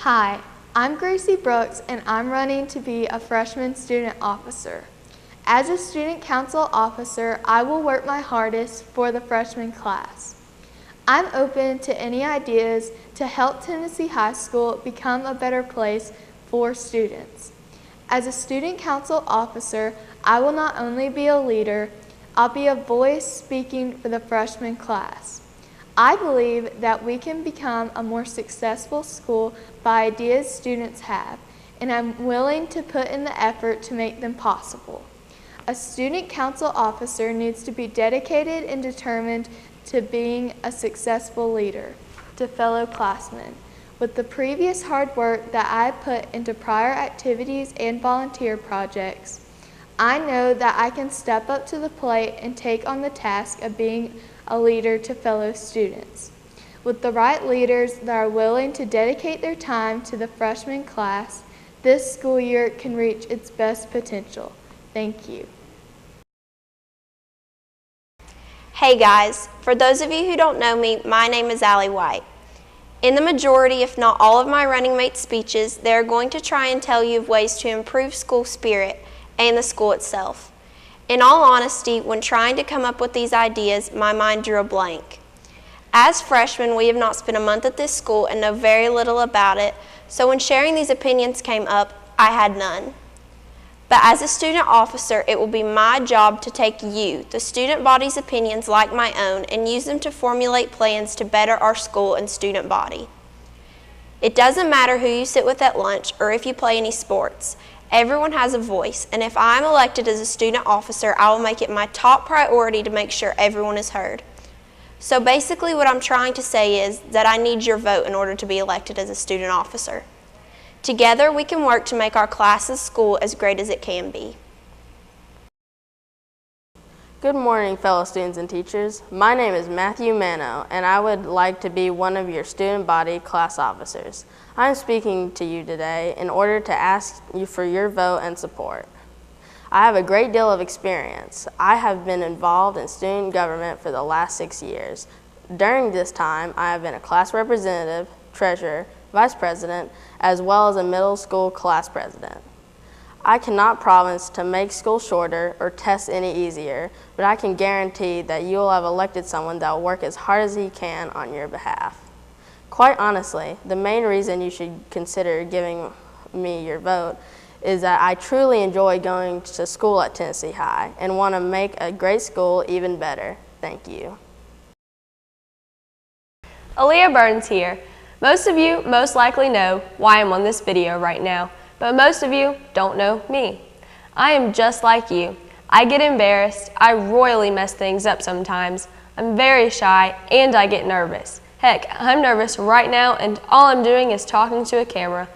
Hi, I'm Gracie Brooks and I'm running to be a freshman student officer. As a student council officer, I will work my hardest for the freshman class. I'm open to any ideas to help Tennessee High School become a better place for students. As a student council officer, I will not only be a leader, I'll be a voice speaking for the freshman class. I believe that we can become a more successful school by ideas students have, and I'm willing to put in the effort to make them possible. A student council officer needs to be dedicated and determined to being a successful leader. To fellow classmen, with the previous hard work that I put into prior activities and volunteer projects, I know that I can step up to the plate and take on the task of being a leader to fellow students. With the right leaders that are willing to dedicate their time to the freshman class, this school year can reach its best potential. Thank you. Hey guys, for those of you who don't know me, my name is Allie White. In the majority, if not all of my running mate speeches, they are going to try and tell you of ways to improve school spirit and the school itself. In all honesty, when trying to come up with these ideas, my mind drew a blank. As freshmen, we have not spent a month at this school and know very little about it, so when sharing these opinions came up, I had none. But as a student officer, it will be my job to take you, the student body's opinions like my own, and use them to formulate plans to better our school and student body. It doesn't matter who you sit with at lunch or if you play any sports. Everyone has a voice, and if I'm elected as a student officer, I will make it my top priority to make sure everyone is heard. So basically what I'm trying to say is that I need your vote in order to be elected as a student officer. Together, we can work to make our class's school as great as it can be. Good morning, fellow students and teachers. My name is Matthew Mano, and I would like to be one of your student body class officers. I'm speaking to you today in order to ask you for your vote and support. I have a great deal of experience. I have been involved in student government for the last 6 years. During this time, I have been a class representative, treasurer, vice president, as well as a middle school class president. I cannot promise to make school shorter or tests any easier, but I can guarantee that you will have elected someone that will work as hard as he can on your behalf. Quite honestly, the main reason you should consider giving me your vote is that I truly enjoy going to school at Tennessee High and want to make a great school even better. Thank you. Aaliyah Burns here. Most of you most likely know why I'm on this video right now, but most of you don't know me. I am just like you. I get embarrassed, I royally mess things up sometimes, I'm very shy, and I get nervous. Heck, I'm nervous right now and all I'm doing is talking to a camera.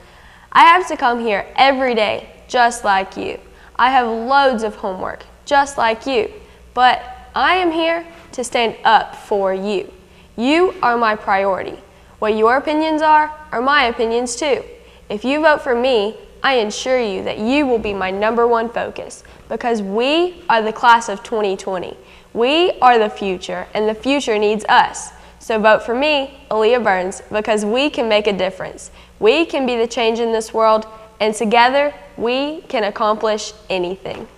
I have to come here every day, just like you. I have loads of homework, just like you, but I am here to stand up for you. You are my priority. What your opinions are my opinions too. If you vote for me, I assure you that you will be my #1 focus because we are the class of 2020. We are the future and the future needs us. So vote for me, Aaliyah Burns, because we can make a difference. We can be the change in this world, and together we can accomplish anything.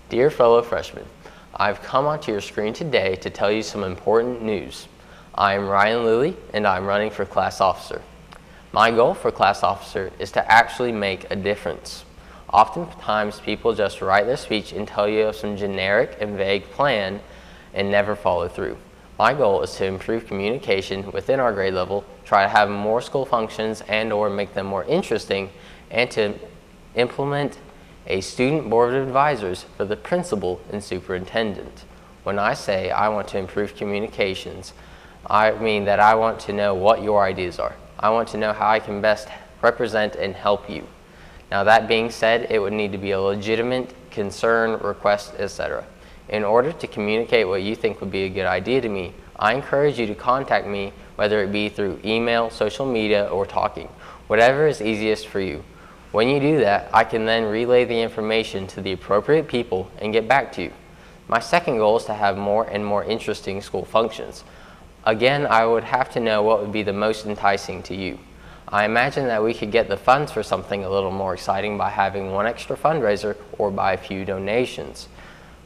Dear fellow freshmen, I've come onto your screen today to tell you some important news. I am Ryan Lilly, and I'm running for class officer. My goal for class officer is to actually make a difference. Oftentimes, people just write their speech and tell you of some generic and vague plan and never follow through. My goal is to improve communication within our grade level, try to have more school functions and or make them more interesting, and to implement a student board of advisors for the principal and superintendent. When I say I want to improve communications, I mean that I want to know what your ideas are. I want to know how I can best represent and help you. Now that being said, it would need to be a legitimate concern, request, etc. In order to communicate what you think would be a good idea to me, I encourage you to contact me, whether it be through email, social media, or talking, whatever is easiest for you. When you do that, I can then relay the information to the appropriate people and get back to you. My second goal is to have more and more interesting school functions. Again, I would have to know what would be the most enticing to you. I imagine that we could get the funds for something a little more exciting by having one extra fundraiser or by a few donations.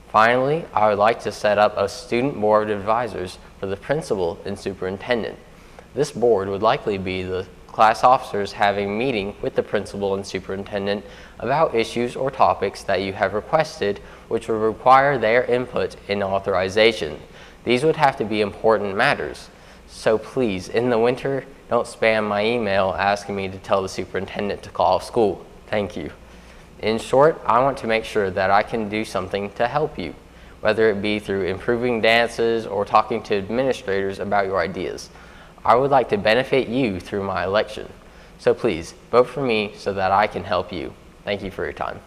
Finally, I would like to set up a student board of advisors for the principal and superintendent. This board would likely be the class officers having a meeting with the principal and superintendent about issues or topics that you have requested, which would require their input and authorization. These would have to be important matters. So please, in the winter, don't spam my email asking me to tell the superintendent to call school. Thank you. In short, I want to make sure that I can do something to help you, whether it be through improving dances or talking to administrators about your ideas. I would like to benefit you through my election. So please, vote for me so that I can help you. Thank you for your time.